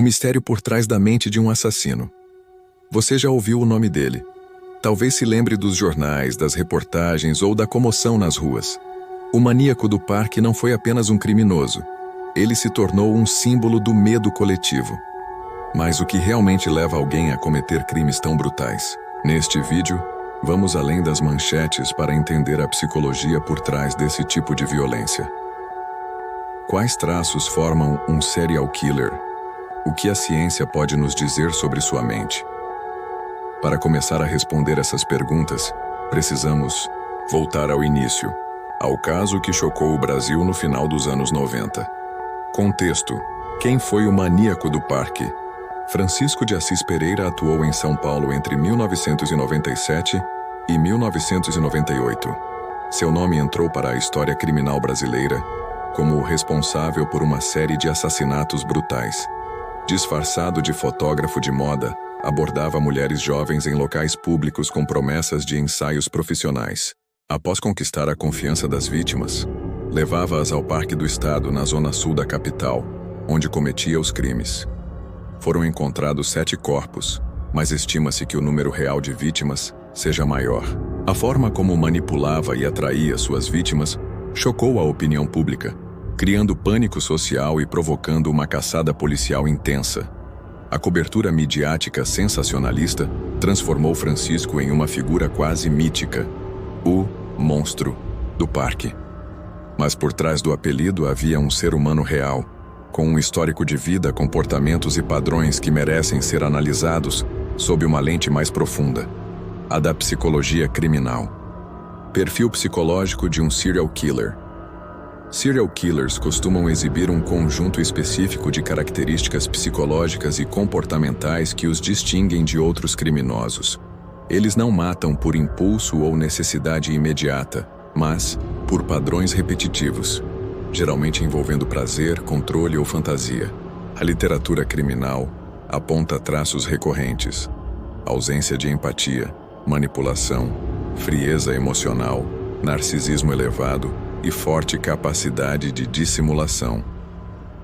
O mistério por trás da mente de um assassino. Você já ouviu o nome dele. Talvez se lembre dos jornais, das reportagens ou da comoção nas ruas. O maníaco do parque não foi apenas um criminoso. Ele se tornou um símbolo do medo coletivo. Mas o que realmente leva alguém a cometer crimes tão brutais? Neste vídeo, vamos além das manchetes para entender a psicologia por trás desse tipo de violência. Quais traços formam um serial killer? O que a ciência pode nos dizer sobre sua mente? Para começar a responder essas perguntas, precisamos voltar ao início, ao caso que chocou o Brasil no final dos anos 90. Contexto: quem foi o maníaco do parque? Francisco de Assis Pereira atuou em São Paulo entre 1997 e 1998. Seu nome entrou para a história criminal brasileira como o responsável por uma série de assassinatos brutais. Disfarçado de fotógrafo de moda, abordava mulheres jovens em locais públicos com promessas de ensaios profissionais. Após conquistar a confiança das vítimas, levava-as ao Parque do Estado, na zona sul da capital, onde cometia os crimes. Foram encontrados 7 corpos, mas estima-se que o número real de vítimas seja maior. A forma como manipulava e atraía suas vítimas chocou a opinião pública, criando pânico social e provocando uma caçada policial intensa. A cobertura midiática sensacionalista transformou Francisco em uma figura quase mítica, o monstro do parque. Mas por trás do apelido havia um ser humano real, com um histórico de vida, comportamentos e padrões que merecem ser analisados sob uma lente mais profunda, a da psicologia criminal. Perfil psicológico de um serial killer. Serial killers costumam exibir um conjunto específico de características psicológicas e comportamentais que os distinguem de outros criminosos. Eles não matam por impulso ou necessidade imediata, mas por padrões repetitivos, geralmente envolvendo prazer, controle ou fantasia. A literatura criminal aponta traços recorrentes: ausência de empatia, manipulação, frieza emocional, narcisismo elevado e forte capacidade de dissimulação.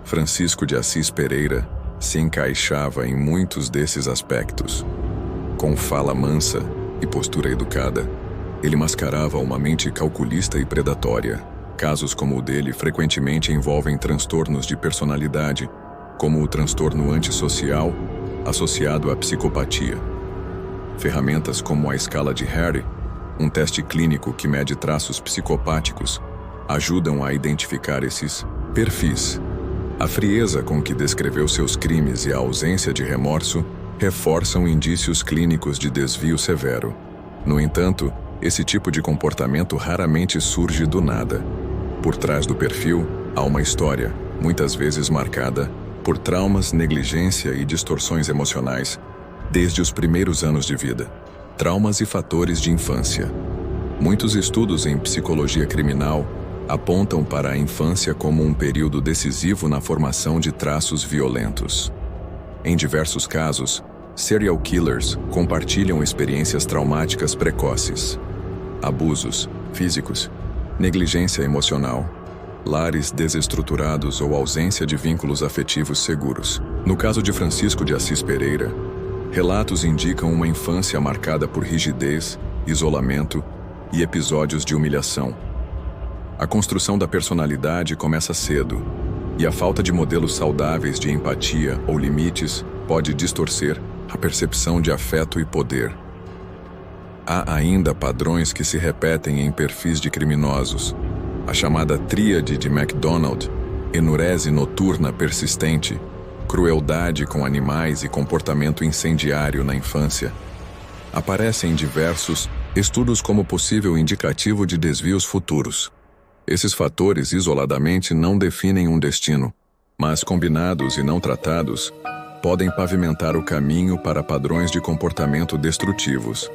Francisco de Assis Pereira se encaixava em muitos desses aspectos. Com fala mansa e postura educada, ele mascarava uma mente calculista e predatória. Casos como o dele frequentemente envolvem transtornos de personalidade, como o transtorno antissocial associado à psicopatia. Ferramentas como a escala de Harry, um teste clínico que mede traços psicopáticos, ajudam a identificar esses perfis. A frieza com que descreveu seus crimes e a ausência de remorso reforçam indícios clínicos de desvio severo. No entanto, esse tipo de comportamento raramente surge do nada. Por trás do perfil, há uma história, muitas vezes marcada por traumas, negligência e distorções emocionais, desde os primeiros anos de vida. Traumas e fatores de infância. Muitos estudos em psicologia criminal apontam para a infância como um período decisivo na formação de traços violentos. Em diversos casos, serial killers compartilham experiências traumáticas precoces. Abusos físicos, negligência emocional, lares desestruturados ou ausência de vínculos afetivos seguros. No caso de Francisco de Assis Pereira, relatos indicam uma infância marcada por rigidez, isolamento e episódios de humilhação. A construção da personalidade começa cedo, e a falta de modelos saudáveis de empatia ou limites pode distorcer a percepção de afeto e poder. Há ainda padrões que se repetem em perfis de criminosos. A chamada tríade de MacDonald, enurese noturna persistente, crueldade com animais e comportamento incendiário na infância, aparecem em diversos estudos como possível indicativo de desvios futuros. Esses fatores isoladamente não definem um destino, mas combinados e não tratados, podem pavimentar o caminho para padrões de comportamento destrutivos.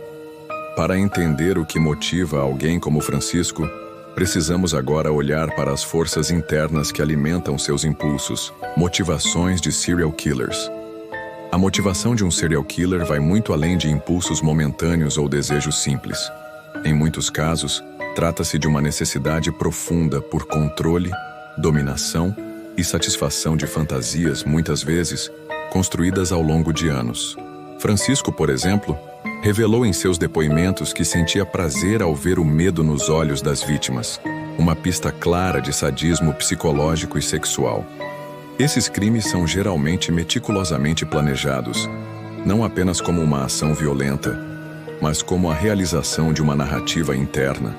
Para entender o que motiva alguém como Francisco, precisamos agora olhar para as forças internas que alimentam seus impulsos, motivações de serial killers. A motivação de um serial killer vai muito além de impulsos momentâneos ou desejos simples. Em muitos casos, trata-se de uma necessidade profunda por controle, dominação e satisfação de fantasias, muitas vezes construídas ao longo de anos. Francisco, por exemplo, revelou em seus depoimentos que sentia prazer ao ver o medo nos olhos das vítimas, uma pista clara de sadismo psicológico e sexual. Esses crimes são geralmente meticulosamente planejados, não apenas como uma ação violenta, mas como a realização de uma narrativa interna.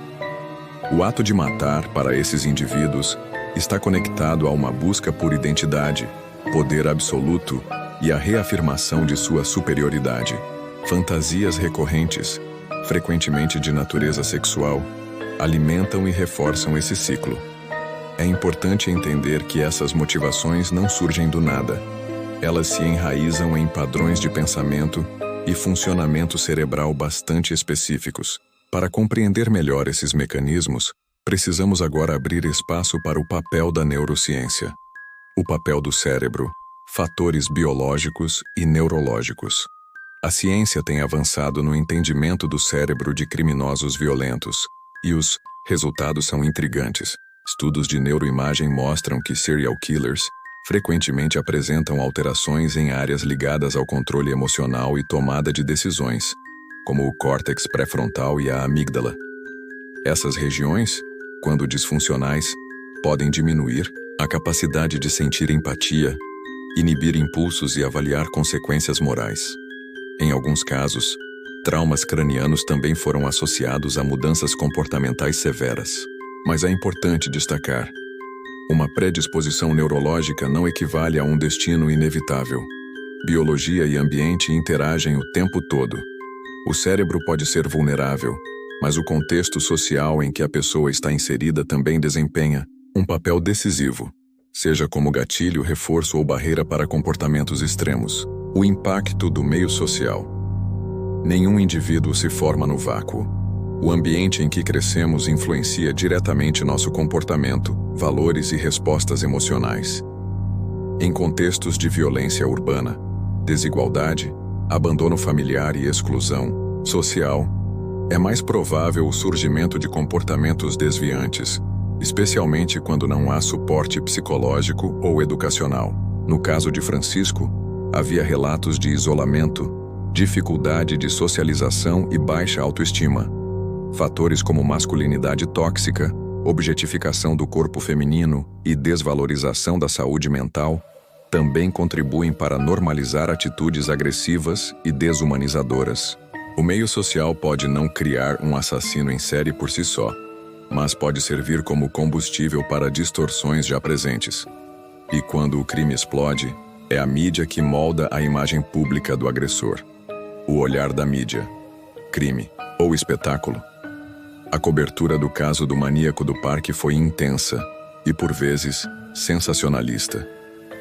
O ato de matar, para esses indivíduos, está conectado a uma busca por identidade, poder absoluto e a reafirmação de sua superioridade. Fantasias recorrentes, frequentemente de natureza sexual, alimentam e reforçam esse ciclo. É importante entender que essas motivações não surgem do nada. Elas se enraizam em padrões de pensamento e funcionamento cerebral bastante específicos. Para compreender melhor esses mecanismos, precisamos agora abrir espaço para o papel da neurociência. O papel do cérebro, fatores biológicos e neurológicos. A ciência tem avançado no entendimento do cérebro de criminosos violentos, e os resultados são intrigantes. Estudos de neuroimagem mostram que serial killers frequentemente apresentam alterações em áreas ligadas ao controle emocional e tomada de decisões, como o córtex pré-frontal e a amígdala. Essas regiões, quando disfuncionais, podem diminuir a capacidade de sentir empatia, inibir impulsos e avaliar consequências morais. Em alguns casos, traumas cranianos também foram associados a mudanças comportamentais severas. Mas é importante destacar: uma predisposição neurológica não equivale a um destino inevitável. Biologia e ambiente interagem o tempo todo. O cérebro pode ser vulnerável, mas o contexto social em que a pessoa está inserida também desempenha um papel decisivo, seja como gatilho, reforço ou barreira para comportamentos extremos. O impacto do meio social. Nenhum indivíduo se forma no vácuo. O ambiente em que crescemos influencia diretamente nosso comportamento, valores e respostas emocionais. Em contextos de violência urbana, desigualdade, abandono familiar e exclusão social, é mais provável o surgimento de comportamentos desviantes, especialmente quando não há suporte psicológico ou educacional. No caso de Francisco, havia relatos de isolamento, dificuldade de socialização e baixa autoestima. Fatores como masculinidade tóxica, objetificação do corpo feminino e desvalorização da saúde mental também contribuem para normalizar atitudes agressivas e desumanizadoras. O meio social pode não criar um assassino em série por si só, mas pode servir como combustível para distorções já presentes. E quando o crime explode, é a mídia que molda a imagem pública do agressor. O olhar da mídia, crime ou espetáculo. A cobertura do caso do maníaco do parque foi intensa e, por vezes, sensacionalista.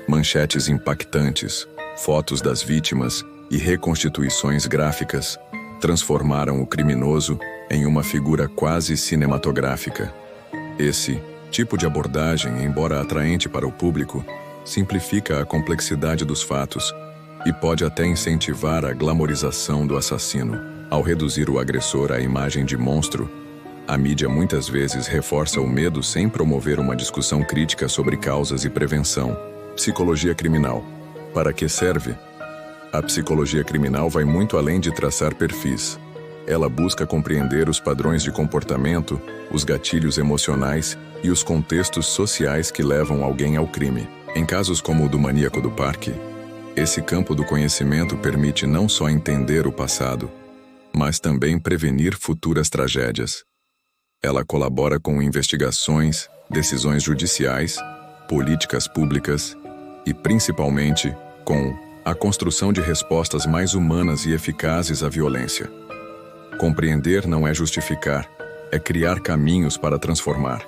Manchetes impactantes, fotos das vítimas e reconstituições gráficas transformaram o criminoso em uma figura quase cinematográfica. Esse tipo de abordagem, embora atraente para o público, simplifica a complexidade dos fatos e pode até incentivar a glamorização do assassino. Ao reduzir o agressor à imagem de monstro, a mídia muitas vezes reforça o medo sem promover uma discussão crítica sobre causas e prevenção. Psicologia criminal. Para que serve? A psicologia criminal vai muito além de traçar perfis. Ela busca compreender os padrões de comportamento, os gatilhos emocionais e os contextos sociais que levam alguém ao crime. Em casos como o do maníaco do parque, esse campo do conhecimento permite não só entender o passado, mas também prevenir futuras tragédias. Ela colabora com investigações, decisões judiciais, políticas públicas e, principalmente, com a construção de respostas mais humanas e eficazes à violência. Compreender não é justificar, é criar caminhos para transformar.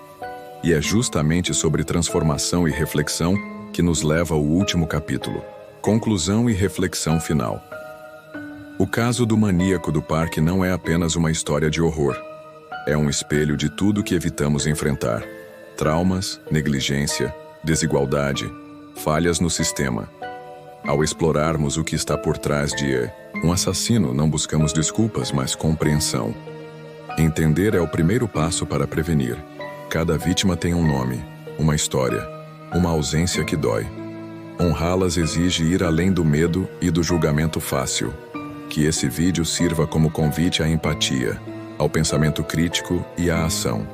E é justamente sobre transformação e reflexão que nos leva ao último capítulo. Conclusão e reflexão final. O caso do maníaco do parque não é apenas uma história de horror. É um espelho de tudo que evitamos enfrentar. Traumas, negligência, desigualdade, falhas no sistema. Ao explorarmos o que está por trás de um assassino, não buscamos desculpas, mas compreensão. Entender é o primeiro passo para prevenir. Cada vítima tem um nome, uma história, uma ausência que dói. Honrá-las exige ir além do medo e do julgamento fácil. Que esse vídeo sirva como convite à empatia, ao pensamento crítico e à ação.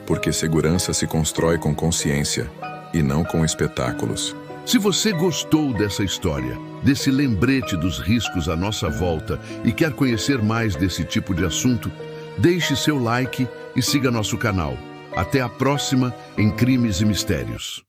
Porque segurança se constrói com consciência e não com espetáculos. Se você gostou dessa história, desse lembrete dos riscos à nossa volta e quer conhecer mais desse tipo de assunto, deixe seu like e siga nosso canal. Até a próxima em Crimes e Mistérios.